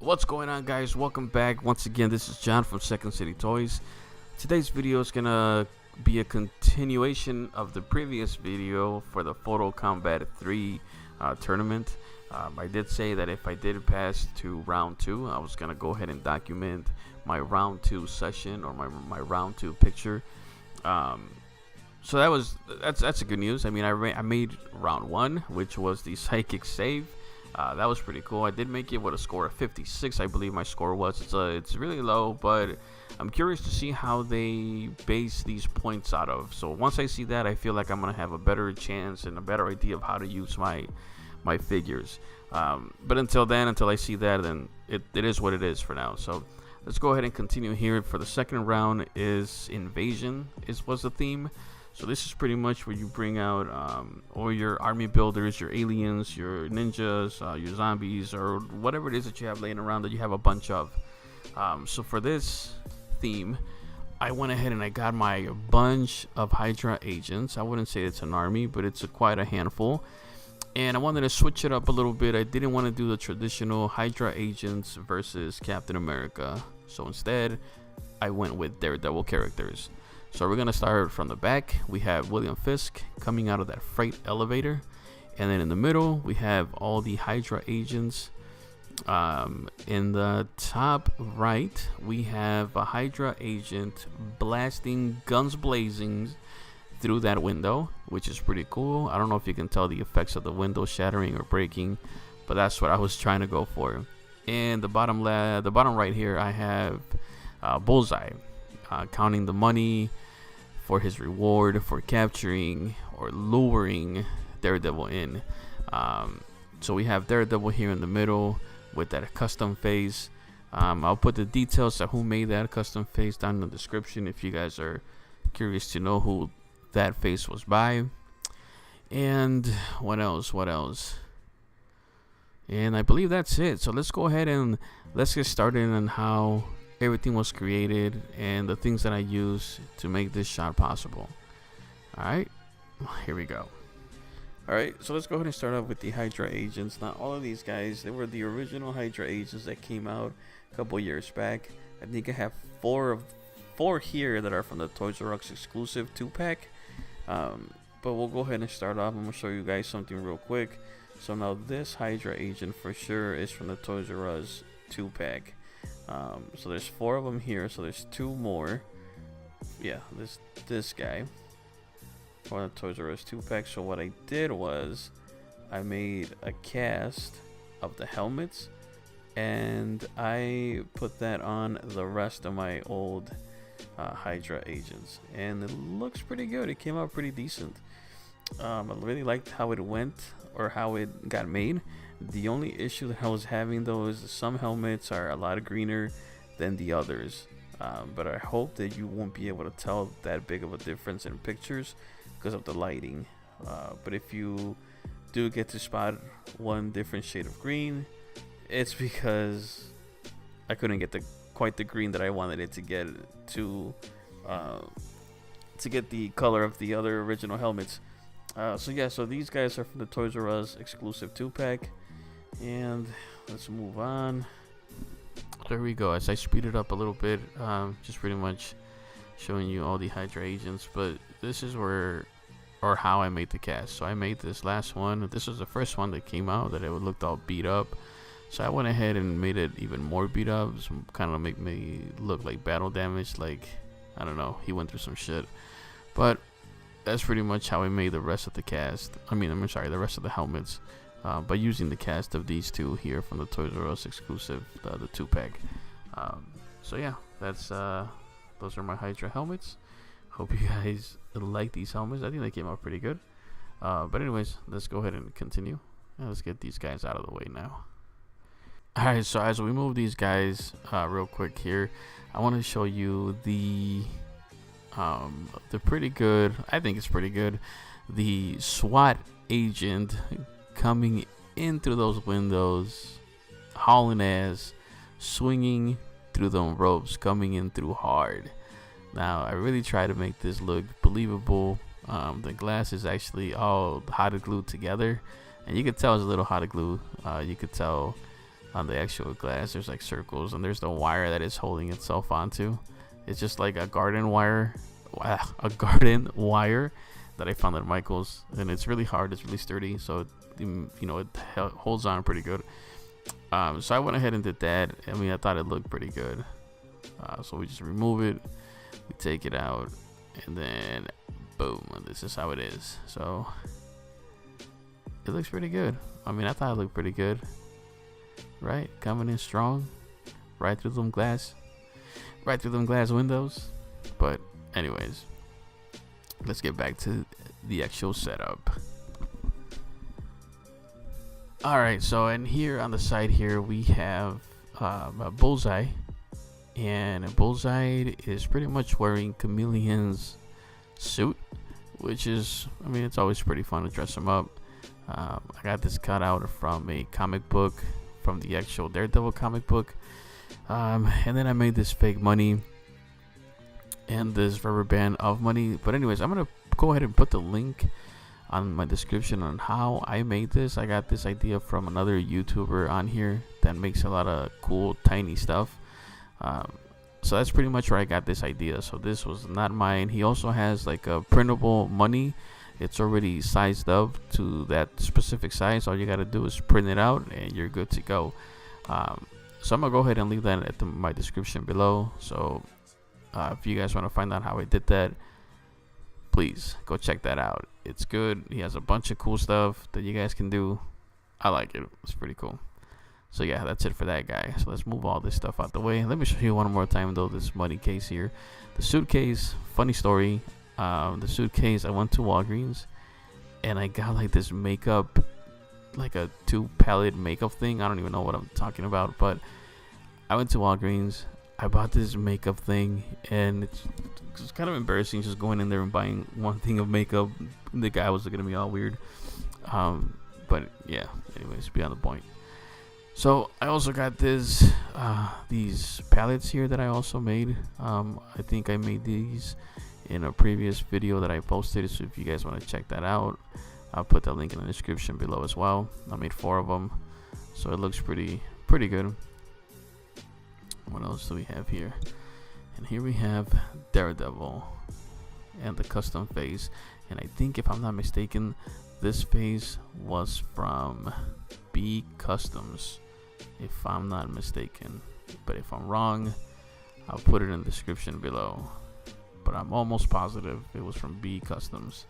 What's going on, guys? Welcome back. Once again, this is John from Second City Toys. Today's video is gonna be a continuation of the previous video for the Photo Kombat 3 tournament. I did say that if I did pass to round 2, I was gonna go ahead and document my round 2 session or my round 2 picture. So that's a good news. I mean, I made round 1, which was the psychic save. That was pretty cool. I did make it with a score of 56, I believe my score was. It's really low, but I'm curious to see how they base these points out of. So once I see that, I feel like I'm gonna have a better chance and a better idea of how to use my figures. But until I see that, then it is what it is for now. So let's go ahead and continue here. For the second round is invasion was the theme. So this is pretty much where you bring out all your army builders, your aliens, your ninjas, your zombies, or whatever it is that you have laying around that you have a bunch of. So for this theme, I went ahead and I got my bunch of Hydra agents. I wouldn't say it's an army, but it's quite a handful. And I wanted to switch it up a little bit. I didn't want to do the traditional Hydra agents versus Captain America. So instead, I went with Daredevil characters. So we're gonna start from the back. We have William Fisk coming out of that freight elevator, and then in the middle we have all the Hydra agents. In the top right we have a Hydra agent blasting guns blazing through that window, which is pretty cool. I don't know if you can tell the effects of the window shattering or breaking, but that's what I was trying to go for. And the bottom right here I have Bullseye counting the money for his reward for capturing or luring Daredevil in. So we have Daredevil here in the middle with that custom face. I'll put the details of who made that custom face down in the description if you guys are curious to know who that face was by. And what else? And I believe that's it. So let's go ahead and let's get started on how everything was created and the things that I use to make this shot possible. Alright, here we go. Alright, so let's go ahead and start off with the Hydra agents. Now all of these guys, they were the original Hydra agents that came out a couple years back. I think I have four here that are from the Toys R Us exclusive 2-pack. But we'll go ahead and start off. I'm going to show you guys something real quick. So now this Hydra agent for sure is from the Toys R Us 2-pack. So there's 4 of them here, so there's 2 more. Yeah, this guy for the Toys R Us 2-pack. So what I did was I made a cast of the helmets and I put that on the rest of my old Hydra agents, and it looks pretty good. It came out pretty decent. I really liked how it went, or how it got made. The only issue that I was having though is some helmets are a lot greener than the others, but I hope that you won't be able to tell that big of a difference in pictures because of the lighting. But if you do get to spot one different shade of green, it's because I couldn't get quite the green that I wanted it to get to get the color of the other original helmets. So yeah, so these guys are from the Toys R Us exclusive 2-pack. And let's move on. There we go. As I speed it up a little bit, just pretty much showing you all the Hydra agents. But this is how I made the cast. So I made this last one. This was the first one that came out that it looked all beat up. So I went ahead and made it even more beat up, kind of make me look like battle damage. Like, I don't know, he went through some shit. But that's pretty much how I made the rest of the cast. I'm sorry, the rest of the helmets. By using the cast of these 2 here from the Toys R Us exclusive, the 2-pack. So yeah, those are my Hydra helmets. Hope you guys like these helmets. I think they came out pretty good. But anyways, let's go ahead and continue. And let's get these guys out of the way now. Alright, so as we move these guys real quick here, I want to show you the pretty good, I think it's pretty good, the SWAT agent coming in through those windows, hauling ass, swinging through them ropes, coming in through hard. Now I really try to make this look believable. The glass is actually all hot glued together, and you could tell it's a little hot glue. You could tell on the actual glass, there's like circles, and there's the wire that it's holding itself onto. It's just like a garden wire, that I found at Michael's, and it's really hard. It's really sturdy, so it holds on pretty good. So I went ahead and did that. I mean, I thought it looked pretty good. So we just remove it, we take it out, and then boom, this is how it is. So it looks pretty good. I mean, I thought it looked pretty good, right? Coming in strong, right through them glass windows. But anyways, let's get back to the actual setup. All right, so and here on the side here we have a Bullseye, and Bullseye is pretty much wearing Chameleon's suit, which is, I mean, it's always pretty fun to dress him up. I got this cut out from a comic book, from the actual Daredevil comic book, and then I made this fake money and this rubber band of money. But anyways, I'm gonna go ahead and put the link on my description on how I made this. I got this idea from another YouTuber on here that makes a lot of cool tiny stuff. So that's pretty much where I got this idea. So this was not mine. He also has like a printable money. It's already sized up to that specific size. All you got to do is print it out and you're good to go. So I'm gonna go ahead and leave that at my description below. So if you guys want to find out how I did that, please go check that out. It's good. He has a bunch of cool stuff that you guys can do. I like it. It's pretty cool. So yeah, that's it for that guy. So let's move all this stuff out the way. Let me show you one more time though, this money case here. The suitcase, funny story. The suitcase, I went to Walgreens and I got like this makeup, like a 2-pallet makeup thing. I don't even know what I'm talking about, but I went to Walgreens, I bought this makeup thing, and it's kind of embarrassing just going in there and buying one thing of makeup. The guy was looking at me all weird. But yeah, anyways, beyond the point. So I also got these palettes here that I also made. I think I made these in a previous video that I posted, so if you guys want to check that out, I'll put that link in the description below as well. I made 4 of them, so it looks pretty good. What else do we have here? And here we have Daredevil and the custom face, and I think, if I'm not mistaken, this face was from B Customs, if I'm not mistaken. But if I'm wrong, I'll put it in the description below. But I'm almost positive it was from B Customs.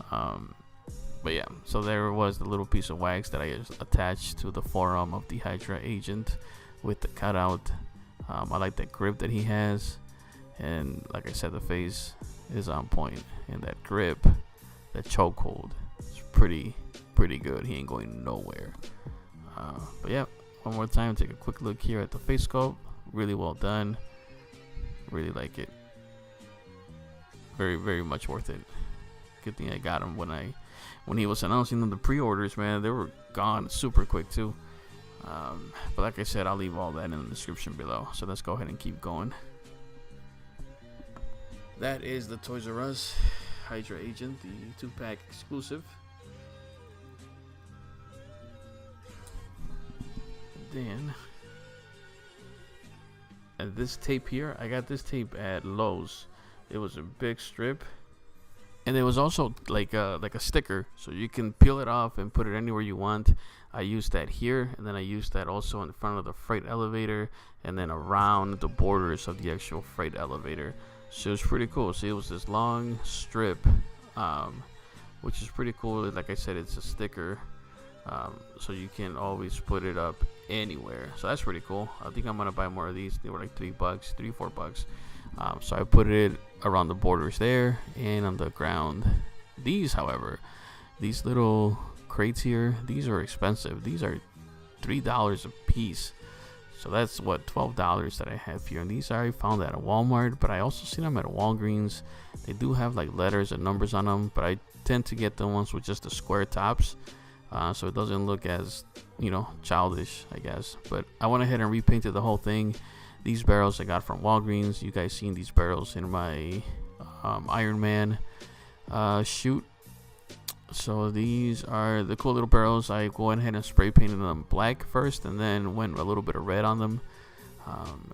But yeah, so there was the little piece of wax that I attached to the forearm of the Hydra agent with the cutout. I like that grip that he has, and like I said, the face is on point, and that grip, that chokehold, is pretty good. He ain't going nowhere. But yeah, one more time, take a quick look here at the face sculpt. Really well done. Really like it. Very much worth it. Good thing I got him when he was announcing the pre-orders, man. They were gone super quick too. But like I said, I'll leave all that in the description below. So let's go ahead and keep going. That is the Toys R Us Hydra Agent, the 2-pack exclusive. Then, and this tape here, I got this tape at Lowe's. It was a big strip, and it was also like a sticker, so you can peel it off and put it anywhere you want. I used that here, and then I used that also in front of the freight elevator, and then around the borders of the actual freight elevator. So it was pretty cool. See, it was this long strip, which is pretty cool. Like I said, it's a sticker, so you can always put it up anywhere. So that's pretty cool. I think I'm gonna buy more of these. They were like $3-4. So I put it around the borders there and on the ground. These, however, these little crates here, these are expensive. These are $3 a piece. So that's what, $12 that I have here. And these I found at a Walmart, but I also seen them at Walgreens. They do have like letters and numbers on them, but I tend to get the ones with just the square tops, so it doesn't look as, childish, I guess. But I went ahead and repainted the whole thing. These barrels I got from Walgreens. You guys seen these barrels in my Iron Man shoot. So these are the cool little barrels. I go ahead and spray painted them black first, and then went a little bit of red on them,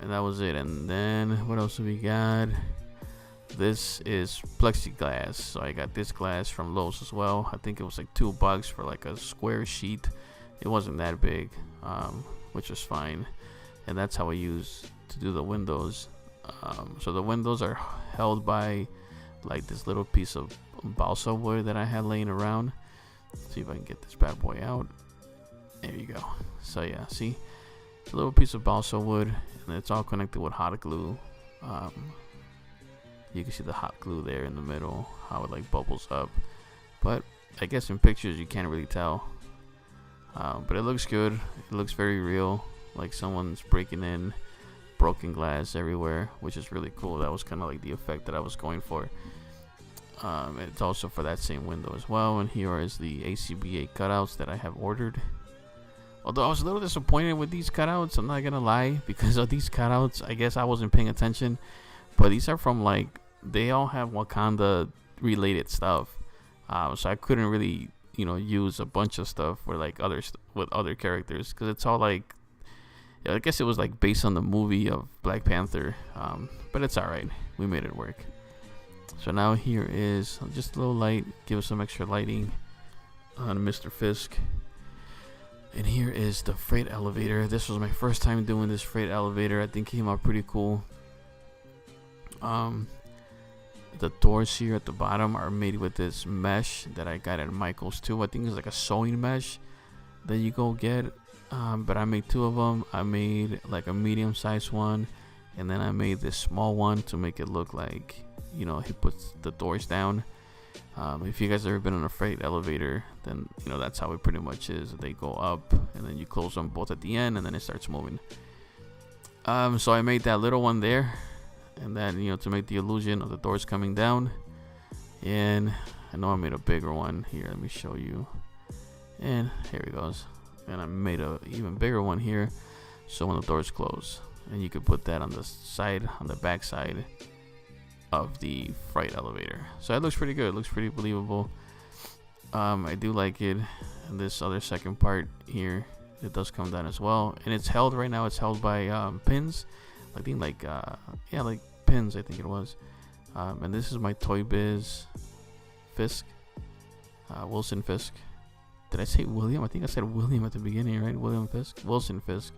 and that was it. And then what else do we got? This is plexiglass. So I got this glass from Lowe's as well. I think it was like $2 for like a square sheet. It wasn't that big, which was fine. And that's how I use to do the windows. So the windows are held by like this little piece of balsa wood that I had laying around. Let's see if I can get this bad boy out. There you go. So yeah, see, it's a little piece of balsa wood, and it's all connected with hot glue. You can see the hot glue there in the middle, how it like bubbles up, but I guess in pictures you can't really tell. But it looks good. It looks very real, like someone's breaking in, broken glass everywhere, which is really cool. That was kind of like the effect that I was going for. It's also for that same window as well. And here is the ACBA cutouts that I have ordered. Although I was a little disappointed with these cutouts, I'm not gonna lie, because of these cutouts, I guess I wasn't paying attention. But these are from like, they all have Wakanda related stuff. So I couldn't really, use a bunch of stuff for like with other characters, because it's all like, I guess it was like based on the movie of Black Panther. But it's alright. We made it work. So now here is just a little light, give us some extra lighting on Mr. Fisk. And here is the freight elevator. This was my first time doing this freight elevator. I think it came out pretty cool. The doors here at the bottom are made with this mesh that I got at Michael's too. I think it's like a sewing mesh that you go get. But I made 2 of them. I made like a medium-sized one, and then I made this small one to make it look like, he puts the doors down. If you guys ever been on a freight elevator, then that's how it pretty much is. They go up, and then you close them both at the end, and then it starts moving. So I made that little one there, and then to make the illusion of the doors coming down. And I know I made a bigger one here. Let me show you. And here it goes. And I made a even bigger one here, so when the doors close, and you could put that on the side, on the back side of the freight elevator. So it looks pretty good. It looks pretty believable. I do like it. And this other second part here, it does come down as well, and it's held right now. It's held by pins. I think like pins. I think it was. And this is my Toy Biz Fisk, Wilson Fisk. Did I say William? I think I said William at the beginning, right? William Fisk, Wilson Fisk.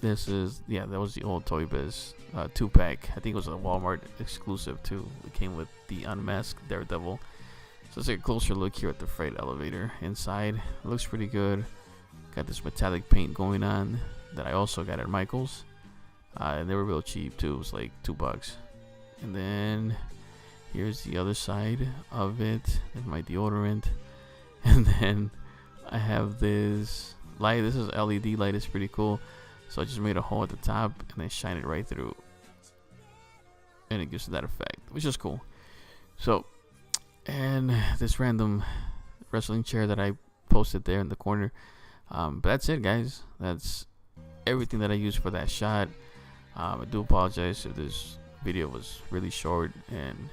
This is, that was the old Toy Biz 2-pack. I think it was a Walmart exclusive too. It came with the unmasked Daredevil. So let's take a closer look here at the freight elevator. Inside, it looks pretty good. Got this metallic paint going on that I also got at Michael's. And they were real cheap too. It was like $2. And then here's the other side of it. There's my deodorant. And then I have this light. This is LED light. It's pretty cool. So I just made a hole at the top and then shine it right through. And it gives that effect, which is cool. So, and this random wrestling chair that I posted there in the corner. But that's it, guys. That's everything that I used for that shot. I do apologize if this video was really short and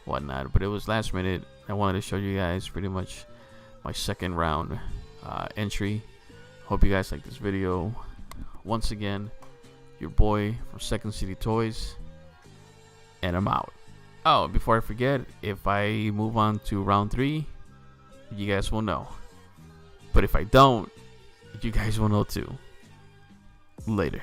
whatnot, but it was last minute. I wanted to show you guys pretty much my second round entry. Hope you guys like this video. Once again, your boy from Second City Toys, and I'm out. Oh, before I forget, if I move on to round 3, you guys will know. But if I don't, you guys will know too. Later.